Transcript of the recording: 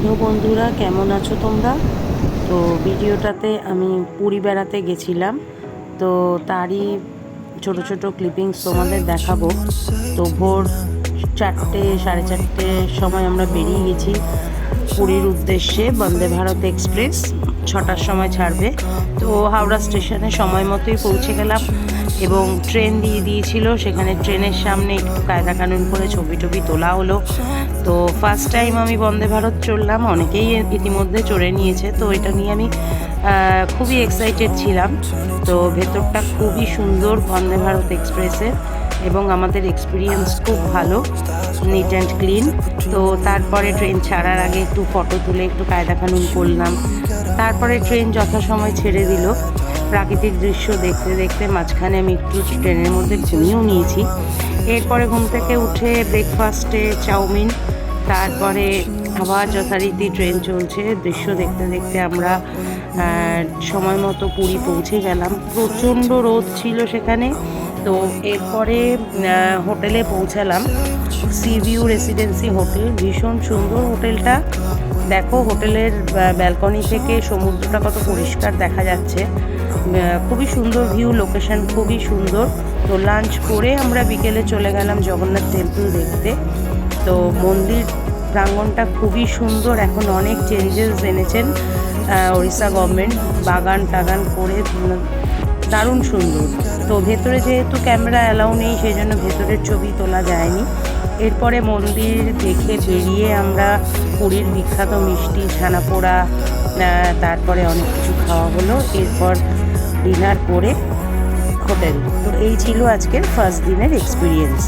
Hello বন্ধুরা, কেমন আছো তোমরা? তো ভিডিওটাতে আমি পুরী বেড়াতে গেছিলাম, তো তারই ছোট ছোট ক্লিপিংস তোমাদের দেখাবো। তো ভোর 4টে 4:30 সময় আমরা বেরিয়ে গেছি পুরীর উদ্দেশ্যে। বন্দে ভারত এক্সপ্রেস 6টার সময় ছাড়বে। তো হাওড়া স্টেশনে সময় মতোই পৌঁছে গেলাম এবং ট্রেন দিয়ে দিয়েছিল। সেখানে ট্রেনের সামনে একটু কায়দা কানুন করে ছবি টবি তোলা হলো। তো ফার্স্ট টাইম আমি বন্দে ভারত চড়লাম, অনেকেই ইতিমধ্যে চড়ে নিয়েছে, তো এটা নিয়ে আমি খুবই এক্সাইটেড ছিলাম। তো ভেতরটা খুবই সুন্দর বন্দে ভারত এক্সপ্রেসের, এবং আমাদের এক্সপিরিয়েন্স খুব ভালো, নিট অ্যান্ড ক্লিন। তো তারপরে ট্রেন ছাড়ার আগে একটু ফটো তুলে একটু কায়দা কানুন করলাম। তারপরে ট্রেন যথাসময় ছেড়ে দিল। প্রাকৃতিক দৃশ্য দেখতে দেখতে মাঝখানে আমি একটু ট্রেনের মধ্যে ঘুমিয়েও নিয়েছি। এরপরে ঘুম থেকে উঠে ব্রেকফাস্টে চাউমিন, তারপরে আবার যথারীতি ট্রেন চলছে। দৃশ্য দেখতে দেখতে আমরা সময় মতো পুরী পৌঁছে গেলাম। প্রচণ্ড রোদ ছিল সেখানে। তো এরপরে হোটেলে পৌঁছালাম, সি ভিউ রেসিডেন্সি হোটেল। ভীষণ সুন্দর হোটেলটা। দেখো, হোটেলের ব্যালকনি থেকে সমুদ্রটা কত পরিষ্কার দেখা যাচ্ছে। খুবই সুন্দর ভিউ, লোকেশন খুবই সুন্দর। তো লাঞ্চ করে আমরা বিকেলে চলে গেলাম জগন্নাথ টেম্পল দেখতে। তো মন্দির প্রাঙ্গণটা খুবই সুন্দর, এখন অনেক চেঞ্জেস এনেছেন ওড়িশা গভর্নমেন্ট, বাগান টাগান করে দারুণ সুন্দর। তো ভেতরে যেহেতু ক্যামেরা অ্যালাউ নেই, সেই জন্য ভেতরের ছবি তোলা যায়নি। এরপরে মন্দির দেখে বেরিয়ে আমরা পুরীর বিখ্যাত মিষ্টি, ছানাপোড়া, তারপরে অনেক কিছু খাওয়া হলো। এরপর ডিনার করে হোটেল। তো এই ছিল আজকের ফার্স্ট দিনের এক্সপিরিয়েন্স।